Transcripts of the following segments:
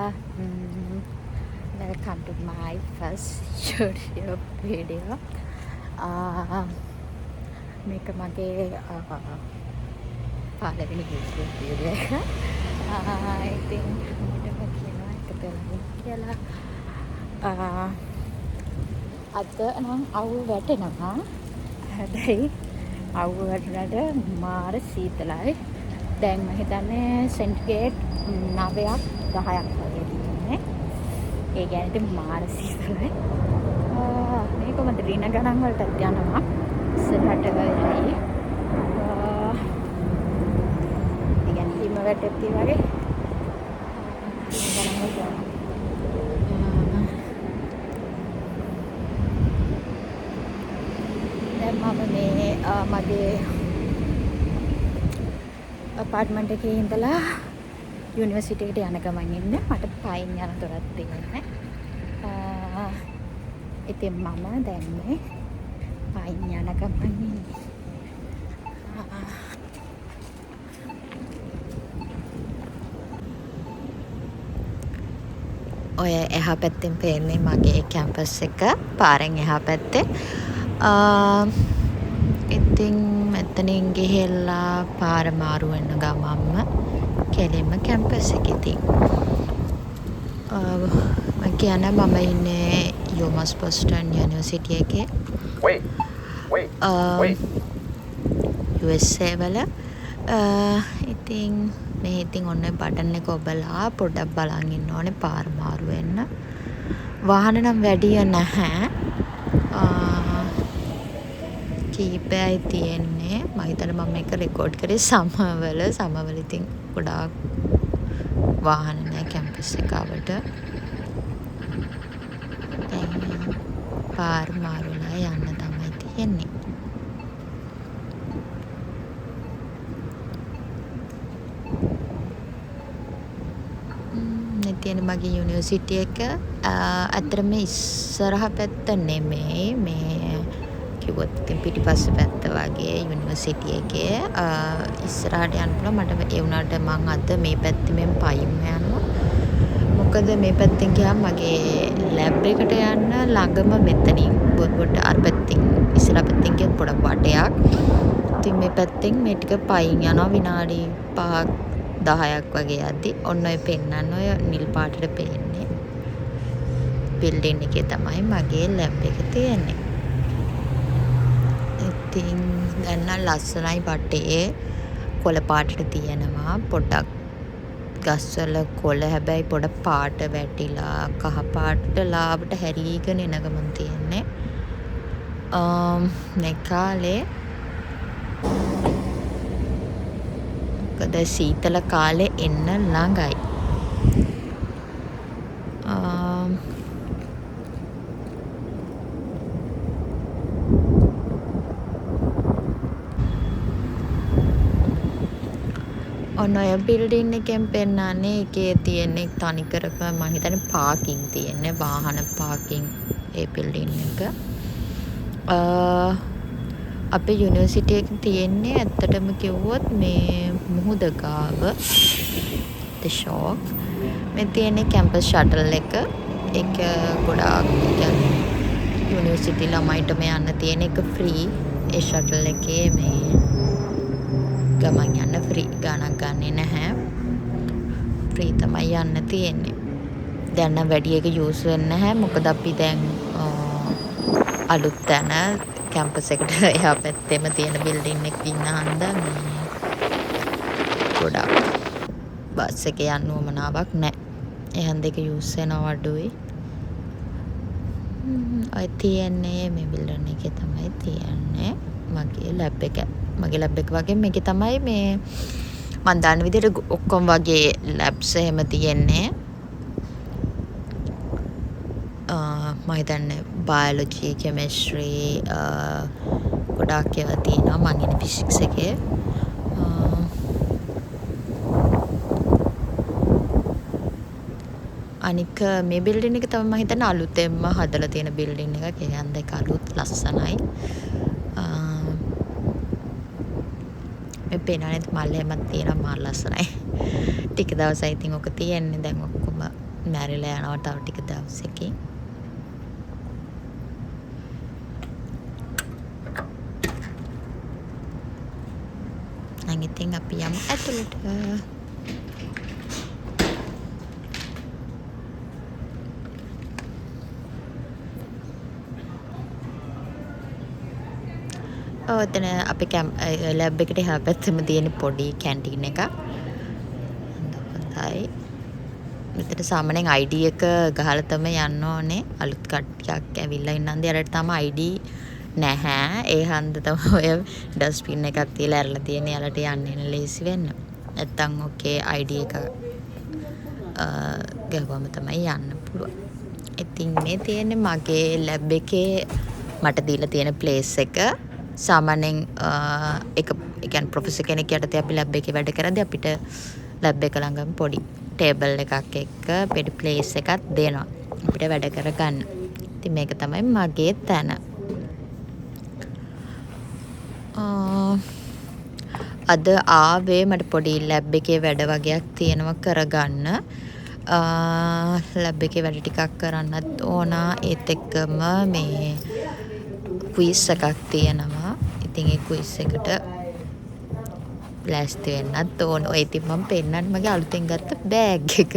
everyone. Welcome to my first YouTube video. මේක මගේ පළවෙනි YouTube video එක. ඉතින් මටම කියනවා එක පෙළගන්න කියලා. අද නම් අවුල් වැටෙනවා. හැබැයි අවුල් වැටුණාට මාර සීතලයි. දැන් මම හිතන්නේ සෙන්ටිග්‍රේඩ් 9ක් 10ක් වගේ තියෙන්නේ. ඒ කියන්නේ ඉතින් මාර සීතලයි. මේක කොහොමද රින ගණන් වලට යනවා. ඉස්සරහට වෙයි. ඒ කියන්නේ හිම වැටෙtti වගේ. ගණන් වලට යනවා. දැන් මම මේ මගේ අපාර්ට්මන්ට් එකේ ඉඳලා යුනිවර්සිටි එකට යන ගමන් ඉන්නේ. මට පයින් යන දොරක් තියෙන්නේ. ඉතින් මම දැන් මේ පයින් යන ගමන් ඉන්නේ. ඔය එහා පැත්තෙන් පේන්නේ මගේ කැම්පස් එක. පාරෙන් එහා පැත්තේ. ඉතින් මෙතනින් ගිහිල්ලා පාර මාරු වෙන ගමන්ම කෙලින්ම කැම්පස් එකේ මම කියන්නේ මම ඉන්නේ යෝමස් බෝස්ටන් යුනිවර්සිටි එකේ USA වල. ඉතින් මේ ඉතින් ඔන්න බටන් එක ඔබලා පොඩ්ඩක් බලන් ඉන්න ඕනේ පාර මාරු වෙන්න. වාහන නම් වැඩිය නැහැ. කීපයයි තියෙන්නේ. මම හිතන්නේ මම මේක රෙකෝඩ් කරේ සමවල ඉතින් ගොඩාක් වාහන නැහැ කැම්පස් එකවට. දැන් පාර මාරුලා යන්න තමයි තියෙන්නේ. තියෙන මගේ යුනිවර්සිටි එක අතරම ඉස්සරහ පැත්ත නෙමෙයි මේ කිව්වොත් ඉතින් පිටිපස්ස පැත්ත වගේ යුනිවර්සිටි එකේ ඉස්සරහට යන්න පුළුවන්. මට ඒ වුණාට මං අද මේ පැත්තෙන් පයින් යනවා. මොකද මේ පැත්තෙන් ගියාම මගේ ලැබ් එකට යන්න ළඟම මෙතනින් පොඩ අර පැත්තෙන් ඉස්සරහ පැත්තෙන් ගියත් පොඩක් වටයක්. ඉතින් මේ පැත්තෙන් මේ ටික පයින් යනවා විනාඩි 5ක් 10ක් වගේ යද්දි ඔන්න ඔය පෙන්නන්න ඔය නිල් පාටට පේන්නේ බිල්ඩින් එකේ තමයි මගේ ලැබ් එක තියෙන්නේ. ඉතින් දැන් නම් ලස්සනයි බටේ කොළ පාටට තියෙනවා. පොඩක් ගස්වල කොළ හැබැයි පොඩ පාට වැටිලා කහ පාටට ලාවට හැරීගෙන එන ගමන් තියෙන්නේ. මේ කාලේ මොකද සීතල කාලේ එන්න ළඟයි. ඔන්න ඔය බිල්ඩින් එකෙන් පෙන්නන්නේ එකේ තියෙන්නේ තනිකරම මම හිතන්නේ පාකින් තියෙන්නේ වාහන පාකින් ඒ බිල්ඩින් එක. අපේ යුනිවර්සිටි එක තියෙන්නේ ඇත්තටම කිව්වොත් මේ මුහුද ගාව the shore. මේ තියෙන්නේ කැම්පස් ෂටල් එක. ඒක ගොඩාක් කියන්නේ යුනිවර්සිටි ළමයිටම යන්න තියෙන එක ෆ්‍රී. ඒ ෂටල් එකේ මේ ගමන් යන්න ෆ්‍රී ගාණක් ගන්නෙ නැහැ. ෆ්‍රී තමයි යන්න තියෙන්නේ. දැන් නම් වැඩි එක යූස් වෙන්නේ නැහැ. මොකද අපි දැන් අලුත් තැන කැම්පස් එකට එහා පැත්තේම තියෙන බිල්ඩින් එකක ඉන්න හන්ද මේ ගොඩක් බස් එකේ යන්න උවමනාවක් නැහැ. එහෙන් දෙක යූස් වෙනව අඩුයි. ඔය තියෙන්නේ මේ බිල්ඩින් එකේ තමයි තියෙන්නේ මගේ ලැබ් එක. මගේ ලැබ් එක වගේ මේකේ තමයි මේ මම දන්න විදිහට ඔක්කොම වගේ ලැබ්ස් එහෙම තියෙන්නේ. මම හිතන්නේ බයොලොජි කෙමිස්ට්‍රි ගොඩාක් ඒවා තියෙනවා. මම ඉන්නේ ෆිසික්ස් එකේ. අනික මේ බිල්ඩින් එක තමයි මම හිතන්නේ අලුතෙන්ම හදලා තියෙන බිල්ඩින් එකක්. ඒ හන්ද එක අලුත් ලස්සනයි. මේ පේනනේ මල් එහෙමත් තියෙනවා මාර ලස්සනයි. ටික දවසයි ඉතින් ඔක තියෙන්නේ. දැන් ඔක්කොම මැරිලා යනවා තව ටික දවසකින්. දැන් ඉතින් අපි යමු ඇතුළට. ඔතන අපි ලැබ් එකට එහා පැත්තෙම තියෙන පොඩි කැන්ටීන් එකක්. හොඳයි. මෙතන සාමාන්‍යයෙන් ID එක ගහලා තමයි යන්න ඕනේ. අලුත් කට්ටියක් ඇවිල්ලා ඉන්නන්ද යාලට තාම ID නැහැ. ඒ හන්ද තමයි ඔය ඩස්ට්බින් එකක් තියලා ඇරලා තියෙන්නේ. යාලට යන්න එන ලේසි වෙන්න. නැත්තම් ඔකේ ID එක ගහුවම තමයි යන්න පුළුවන්. ඉතින් මේ තියෙන්නේ මගේ ලැබ් එකේ මට දීලා තියෙන ප්ලේස් එක. සාමාන්‍යයෙන් එක කියන්නේ ප්‍රොෆෙසර් කෙනෙක් යටතේ අපි ලැබ් එකේ වැඩ කරද්දී අපිට ලැබ් එක ළඟම පොඩි ටේබල් එකක් එක්ක පොඩි ප්ලේස් එකක් දෙනවා අපිට වැඩ කරගන්න. ඉතින් මේක තමයි මගේ තැන. අද ආවේ මට පොඩි ලැබ් එකේ වැඩ වගේක් තියෙනවා කරගන්න. ලැබ් එකේ වැඩ ටිකක් කරන්නත් ඕන. ඒත් එක්කම මේ ක්විස් එකක් තියෙනවා. ඉතින් ඒ ක්විස් එකට ලෑස්ති වෙන්නත් ඕන. ඔය ඉතින් මම පෙන්නන්නේ මගේ අලුතෙන් ගත්ත බෑග් එක.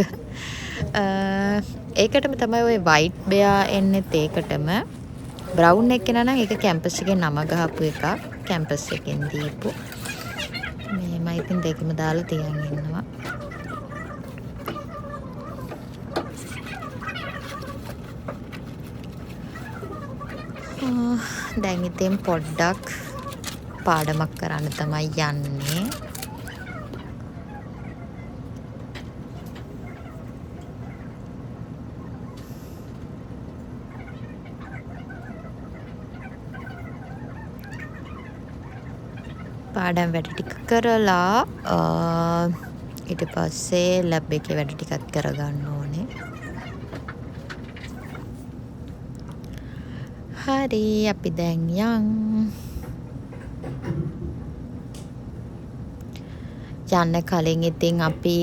ඒකටම තමයි ওই වයිට් බෙයා එන්නේත් ඒකටම. බ්‍රවුන් එක නම් ඒක කැම්පස් එකේ නම ගහපු එකක්. කැම්පස් එකෙන් දීපු. මේම ඉතින් දෙකම දාලා තියන් ඉන්නවා. දැන් ඉතින් පොඩ්ඩක් පාඩමක් කරන්න තමයි යන්නේ. පාඩම් වැඩ ටික කරලා ඊට පස්සේ ලැබ් එකේ වැඩ ටිකක් කරගන්න ඕනේ. හරි අපි දැන් යන්න කලින් ඉතින් අපි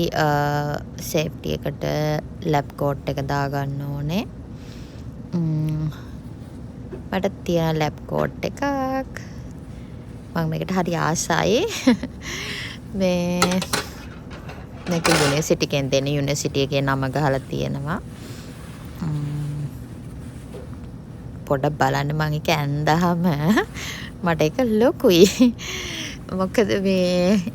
සේෆ්ටි එකට ලැබ් කෝට් එක දාගන්න ඕනේ. මට තියෙන ලැබ් කෝට් එකක්. මම මේකට හරි ආසයි. මේක යුනිවර්සිටි එකෙන් දෙන යුනිවර්සිටි එකේ නම ගහලා තියෙනවා. පොඩ්ඩක් බලන්න මම ඒක ඇඳහම මට ඒක ලොකුයි. මොකද මේ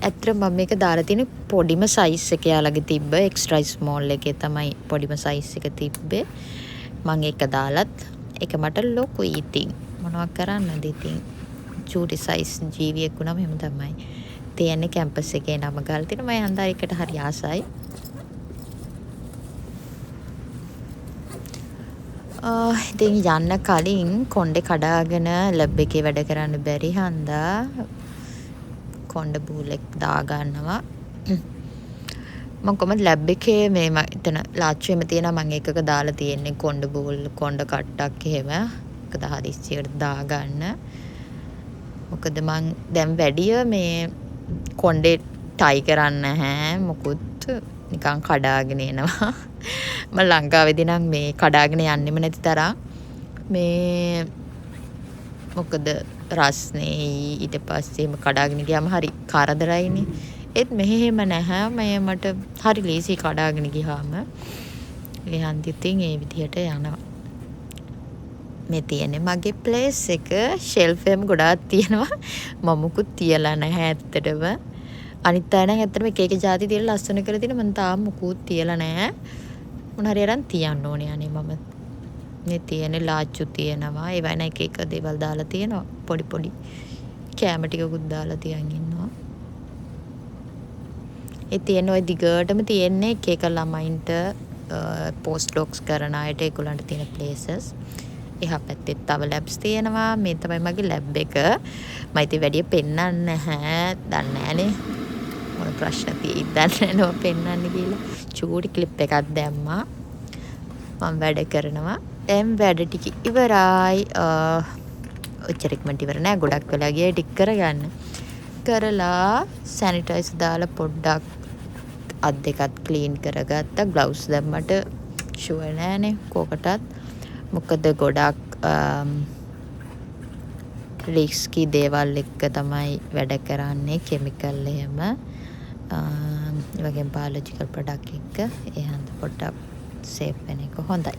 ඇත්තට මම මේක දාලා තියෙන පොඩිම සයිස් එක යාලගේ තිබ්බ එක්ස්ට්‍රා ස්මෝල් එකේ තමයි පොඩිම සයිස් එක තිබ්බේ. මම ඒක දාලත් ඒක මට ලොකුයි. ඉතින් මොනවා කරන්නද ඉතින් චූටි සයිස් ජීවියෙක් වුණාම එහෙම තමයි තියෙන්නේ. කැම්පස් එකේ නම ගාලා තියෙනවා. මම හන්දා එකට හරි ආසයි. ඉතින් යන්න කලින් කොණ්ඩේ කඩාගෙන ලැබ් එකේ වැඩ කරන්න බැරි හන්දා කොණ්ඩ බූලෙක් දාගන්නවා. මම කොහමද ලැබ් එකේ මේ එතන ලාච්චුවේම තියෙනවා. මම එකක දාලා තියෙන්නේ කොණ්ඩ බූල් කොණ්ඩ කට්ටක් එහෙම එක දහදිස්සියකට දාගන්න. මොකද මං දැන් වැඩිය මේ කොණ්ඩේ ටයි කරන්න නැහැ. මොකුත් නිකන් කඩාගෙන එනවා. මම ලංකාවේදී නම් මේ කඩාගෙන යන්නෙම නැති තරම් මේ මොකද රස්නේ ඊට පස්සේ කඩාගෙන ගියාම හරි කරදරයිනේ. ඒත් මෙහෙම නැහැ. මට හරි ලේසි කඩාගෙන ගියාම. ඒ හන්දිතින් ඒ විදිහට යනවා. මේ තියෙන්නේ මගේ ප්ලේස් එක. ෂෙල්ෆ් එකම ගොඩාක් තියෙනවා. මම මුකුත් තියලා නැහැ ඇත්තටම. අනිත් අය නම් ඇත්තටම එක එක જાති තියලා ලස්සන කරලා තියෙන. මම තාම මුකුත් තියලා නැහැ. මොන හරි අරන් තියන්න ඕනේ අනේ මම. මේ තියෙන්නේ ලාච්චු තියෙනවා. ඒ වයින් එක එක දේවල් දාලා තියෙනවා. පොඩි පොඩි කැම ටිකකුත් දාලා තියන් ඉන්නවා. ඒ තියෙන ඔය දිගටම තියෙන්නේ එක එක ළමයින්ට පෝස්ට් ඩොක්ස් කරන අයට ඒගොල්ලන්ට තියෙන ප්ලේසස්. එහා පැත්තේ තව ලැබ්ස් තියෙනවා. මේ තමයි මගේ ලැබ් එක. මම ඉතින් වැඩි පෙන්නන්නේ නැහැ. දන්නේ නැහනේ. මොන ප්‍රශ්න තියෙයිද දන්නේ නැහැ පෙන්නන්නේ කියලා. චූටි ක්ලිප් එකක් දැම්මා. මම වැඩ කරනවා. දැන් වැඩ ටික ඉවරයි. ඔච්චර ඉක්මනට ඉවර නෑ. ගොඩක් වෙලා ගියා ටික කරගන්න. කරලා සැනිටයිසර් දාලා පොඩ්ඩක් අත් දෙකත් ක්ලීන් කරගත්තා. ග්ලව්ස් දැම්මට ෂුවර් නෑනේ කෝකටත්. මොකද ගොඩක් රිස්කි දේවල් එක්ක තමයි වැඩ කරන්නේ කෙමිකල් එහෙම. ඒ වගේම බයොලොජිකල් ප්‍රොඩක්ට් එක්ක ඒ හන්ද පොඩ්ඩක් සේෆ් වෙන එක හොඳයි.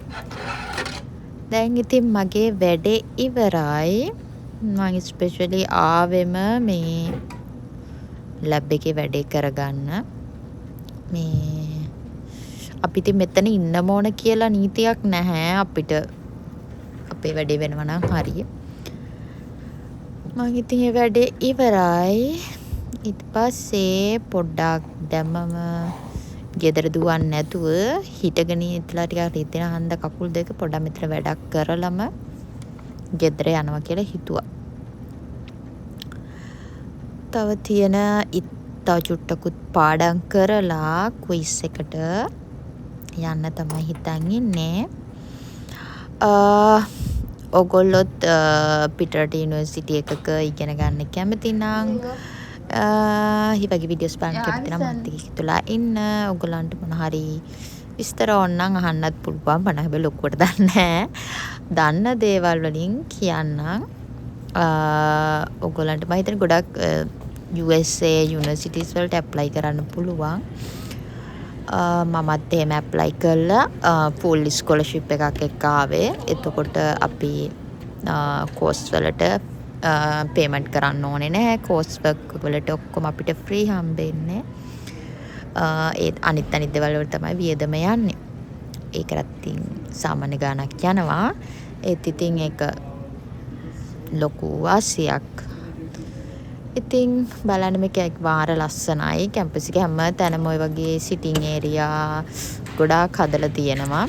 දැන් ඉතින් මගේ වැඩේ ඉවරයි. මම ස්පෙෂලි ආවෙම මේ ලැබ් එකේ වැඩේ කරගන්න. මේ අපි ඉතින් මෙතන ඉන්න ඕන කියලා නීතියක් නැහැ අපිට. අපේ වැඩේ වෙනවා නම් හරිය. මම ඉතින් ඒ වැඩේ ඉවරයි. ඊට පස්සේ පොඩ්ඩක් දැම්මම ගෙදර දුවන්නේ නැතුව හිටගෙන ඉඳලා ටිකක් රිදෙන හන්ද කකුල් දෙක පොඩ්ඩක් මෙතන වැඩක් කරලම ගෙදර යනවා කියලා හිතුවා. තව තියෙන තව චුට්ටකුත් පාඩම් කරලා ක්විස් එකට යන්න තමයි හිතන් ඉන්නේ. ඔගොල්ලොත් පිටරට යුනිවර්සිටි එකක ඉගෙන ගන්න කැමති නම් මේ වගේ වීඩියෝස් බලන්න කැමති නම් මත් එක්ක එකතුලා ඉන්න. ඔයගොල්ලන්ට මොන හරි විස්තර ඕන නම් අහන්නත් පුළුවන්. මම හැබැයි ලොකුවට දන්නේ නැහැ. දන්න දේවල් වලින් කියන්නම්. ඔයගොල්ලන්ට මම හිතන්නේ ගොඩක් USA යුනිවර්සිටිස් වලට ඇප්ලයි කරන්න පුළුවන්. මමත් එහෙම ඇප්ලයි කළා. ෆුල් ස්කෝලර්ෂිප් එකක් එක්ක ආවේ. එතකොට අපි කෝස් වලට පේමන්ට් කරන්න ඕනේ නැහැ. කෝස් වර්ක් වලට ඔක්කොම අපිට ෆ්‍රී හම්බෙන්නේ. ඒ අනිත් දේවල් වලට තමයි වියදම යන්නේ. ඒකටත් ඉතින් සාමාන්‍ය ගාණක් යනවා. ඒත් ඉතින් ඒක ලොකු වාසියක්. ඉතින් බලන්න මේක වාර ලස්සනයි. කැම්පස් එක හැම තැනම ඔය වගේ සිටින් ඒරියා ගොඩාක් හදලා තියෙනවා.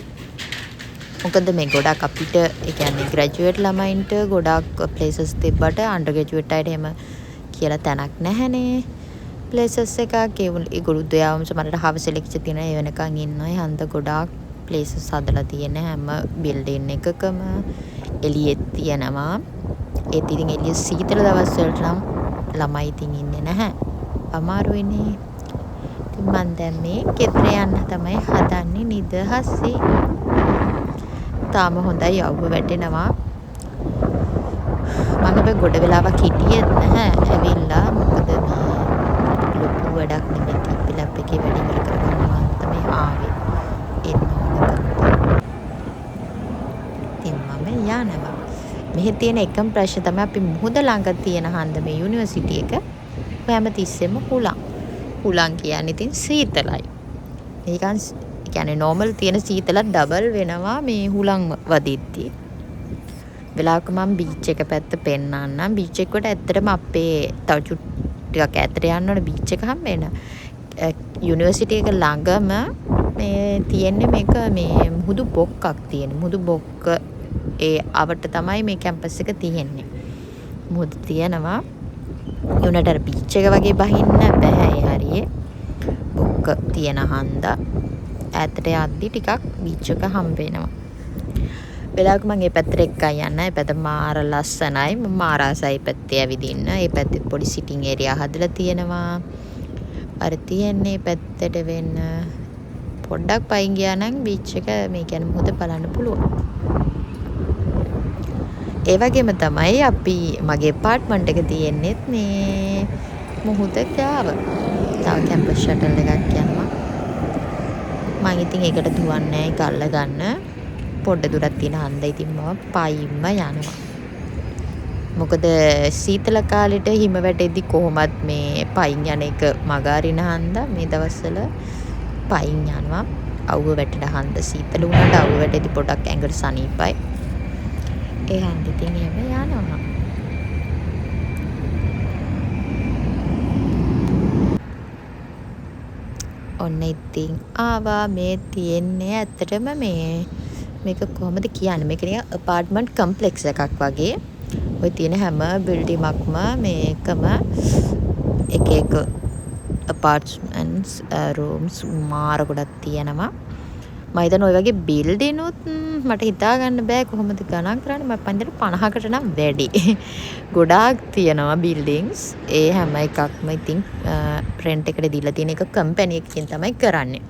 මොකද මේ ගොඩක් අපිට ඒ කියන්නේ ග්‍රැජුවේට් ළමයින්ට ගොඩක් ප්ලේසස් තිබ්බට අන්ඩර් ග්‍රැජුවේට් අයට එහෙම කියලා තැනක් නැහැනේ. ප්ලේසස් එකක් ඒගොල්ලෝ උදයාවම සමහරට හවස ලෙක්චර් තියෙන ඒ වෙනකන් ඉන්නවා. ඒ හන්ද ගොඩාක් ප්ලේසස් හදලා තියෙන හැම බිල්ඩින් එකකම එළියෙත් තියෙනවා. ඒත් ඉතින් එළිය සීතල දවස් වලට නම් ළමයි ඉතින් ඉන්නේ නැහැ. අමාරුයිනේ. ඉතින් මම දැන් මේ ගෙදර යන්න තමයි හදන්නේ නිදහසේ. තාම හොඳයි යව්ව වැටෙනවා. මම හැබැයි ගොඩ වෙලාවක් හිටියෙත් නැහැ. ඇවිල්ලා මොකද මේ ලොකු වැඩක් නෙමෙයි. අපි ලැබ් එකේ වැඩ ඉවර කරගන්නවා තමයි ආවේ. එන්න ඕන. ඉතින් මම යනවා. මෙහි තියෙන එකම ප්‍රශ්න තමයි අපි මුහුද ළඟ තියෙන හන්ද මේ යුනිවර්සිටි එක හැම තිස්සෙම හුලං. හුලං කියන්නේ ඉතින් සීතලයි. ඒකන් කියන්නේ නෝමල් තියෙන සීතලත් ඩබල් වෙනවා මේ හුලං වදිද්දී. වෙලාවක මම බීච් එක පැත්ත පෙන්නන්නම්. බීච් එකට ඇත්තටම අපේ තව ටිකක් ඈතට යන්න ඕනේ බීච් එක හැම වෙන. යුනිවර්සිටි එක ළඟම මේ තියෙන්නේ මේක මේ මුහුදු බොක්කක් තියෙන. මුහුදු බොක්ක ඒ අවට තමයි මේ කැම්පස් එක තියෙන්නේ. මුහුද තියෙනවා. උනට අර බීච් එක වගේ බහින්න බෑ ඒ හරියේ. බොක්ක තියෙන හන්දා ඈතට යද්දි ටිකක් බීච් එක හම්බ වෙනවා. වෙලාවක මම මේ පැත්තට එක්කයි යන්න. ඒ පැත්ත මාර ලස්සනයි. මම මාර ආසයි පැත්තේ ඇවිදින්න. ඒ පැත්තේ පොඩි සිටින් ඒරියා හදලා තියෙනවා. අර තියන්නේ පැත්තට වෙන්න පොඩ්ඩක් පයින් ගියා නම් බීච් එක මේ කියන්නේ මුහුද බලන්න පුළුවන්. ඒ වගේම තමයි අපි මගේ අප්පාර්ට්මන්ට් එක තියෙන්නේත් මේ මුහුද ගාව. තව කැම්පස් ෂටල් එකක් යනවා. මම ඉතින් ඒකට දුවන්නේ නැහැ. ඒක අල්ල ගන්න. පොඩ්ඩ දුරක් තියෙන හන්ද ඉතින් මම පයින්ම යනවා. මොකද සීතල කාලෙට හිම වැටෙද්දි කොහොමත් මේ පයින් යන එක මග අරින හන්දා මේ දවස්වල පයින් යනවා. අවුව වැටෙන හන්ද සීතල වුණාට අවුව වැටෙද්දි පොඩක් ඇඟට සනීපයි. ඒ හන්ද ඉතින් එහෙම යනවා. ඔන්න ඉතින් ආවා මේ තියෙන්නේ ඇත්තටම මේක කොහොමද කියන්නේ මේක නිකන් අප්පාර්ට්මන්ට් කම්ප්ලෙක්ස් එකක් වගේ. ඔය තියෙන හැම බිල්ඩිමක්ම මේකම එක එක අප්පාර්ට්මන්ට්ස් රූම්ස් මාර ගොඩක් තියෙනවා. මම හිතන්නේ ඔය වගේ බිල්ඩින් උත් මට හිතා ගන්න බෑ කොහොමද ගණන් කරන්නේ. මම පන්දර 50කට නම් වැඩි. ගොඩාක් තියෙනවා බිල්ඩින්ග්ස්. ඒ හැම එකක්ම ඉතින් රෙන්ට් එකට දීලා තියෙන එක කම්පැනි එකකින් තමයි කරන්නේ.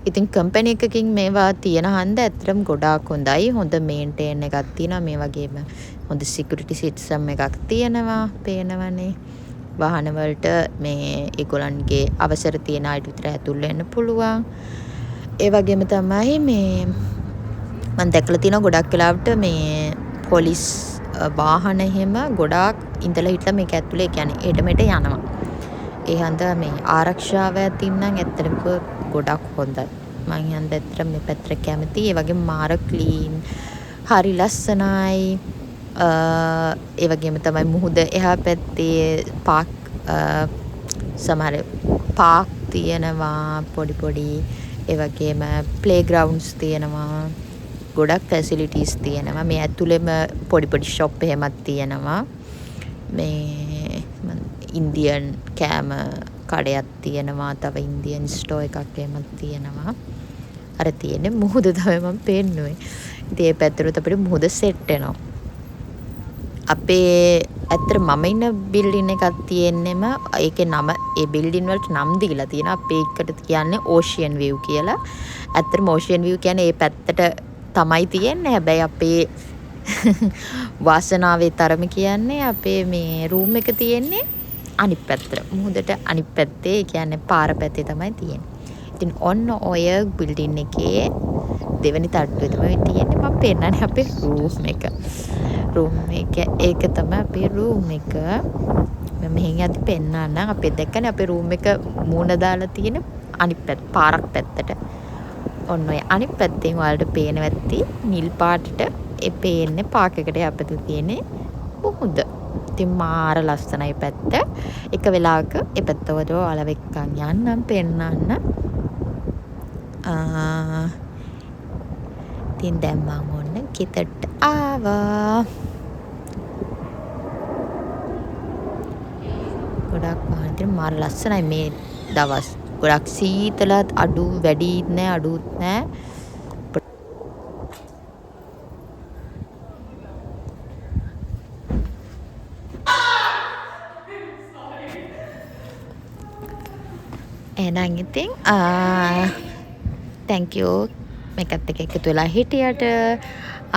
ඉතින් කම්පැනි එකකින් මේවා තියෙන හන්ද ඇත්තටම ගොඩාක් හොඳයි. හොඳ මේන්ටේන් එකක් තියෙනවා. මේ වගේම හොඳ සිකියුරිටි සිස්ටම් එකක් තියෙනවා. පේනවනේ. වාහන වලට මේ ඒගොල්ලන්ගේ අවසර තියෙන අයට විතර ඇතුල් වෙන්න පුළුවන්. ඒ වගේම තමයි මේ මම දැකලා තියෙනවා ගොඩක් වෙලාවට මේ පොලිස් වාහන එහෙම ගොඩාක් ඉඳලා හිටලා මේක ඇතුලේ කියන්නේ එඩ මෙඩ යනවා. ඒ හන්දා මේ ආරක්ෂාව ඇතින් නම් ඇත්තටම ගොඩක් හොඳයි. මම හන්ද ඇත්තට මේ පැත්තට කැමතියි. ඒ වගේම මාර ක්ලීන් හරි ලස්සනයි. ඒ වගේම තමයි මුහුද එහා පැත්තේ පාක් සමහර පාක් තියෙනවා පොඩි පොඩි. ඒ වගේම ප්ලේ ග්‍රවුන්ඩ්ස් තියෙනවා. ගොඩක් ෆැසිලිටිස් තියෙනවා. මේ ඇතුළෙම පොඩි පොඩි ෂොප් එහෙමත් තියෙනවා. මේ ඉන්දියන් කෑම කඩයක් තියෙනවා. තව ඉන්දියන් ස්ටෝ එකක් එහෙමත් තියෙනවා. අර තියෙන්නේ මුහුද තමයි මම පෙන්නුවේ. ඉතින් මේ පැත්තට අපිට මුහුද සෙට් වෙනවා. අපේ ඇත්තට මම ඉන්න බිල්ඩින් එකක් තියෙන්නෙම ඒකේ නම ඒ බිල්ඩින් වලට නම් දීලා තියෙනවා. අපේ එකට කියන්නේ ඕෂියන් විව් කියලා. ඇත්තටම ඕෂියන් විව් කියන්නේ ඒ පැත්තට තමයි තියෙන්නේ. හැබැයි අපේ වාසනාවේ තරම කියන්නේ අපේ මේ රූම් එක තියෙන්නේ අනිත් පැත්තට. මුහුදට අනිත් පැත්තේ කියන්නේ පාර පැත්තේ තමයි තියෙන්නේ. ඉතින් ඔන්න ඔය බිල්ඩින් එකේ දෙවෙනි තට්ටුවේ තමයි තියෙන්නේ. මම පෙන්නන්නේ අපේ රූම් එක. රූම් එක ඒක තමයි අපේ රූම් එක. මම මෙහෙන් යද්දි පෙන්නන්නම්. අපේ දැක්කනේ අපේ රූම් එක මූණ දාලා තියෙන අනිත් පැත්ත පාරක් පැත්තට. ඔන්න ඔය අනිත් පැත්තෙන් ඔයාලට පේනවා ඇති නිල් පාටට ඒ පේන්නේ පාක් එකට යපත තියෙන්නේ මුහුද. ඉතින් මාර ලස්සනයි පැත්ත. එක වෙලාවක ඒ පැත්තවල ඔයාලව එක්කන් යන්නම් පෙන්නන්න. ඉතින් දැන් මම ඔන්න ගෙදරට ආවා. ගොඩක් වාහන මාර ලස්සනයි මේ දවස්. ගොඩක් සීතලත් අඩු වැඩිත් නෑ අඩුත් නෑ. එහෙනම් ඉතින් thank you මේකත් එක්ක එකතු වෙලා හිටියට.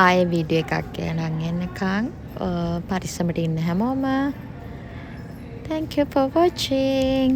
ආයේ වීඩියෝ එකක් එනං එන්නකම් පරිස්සමට ඉන්න හැමෝම. Thank you for watching.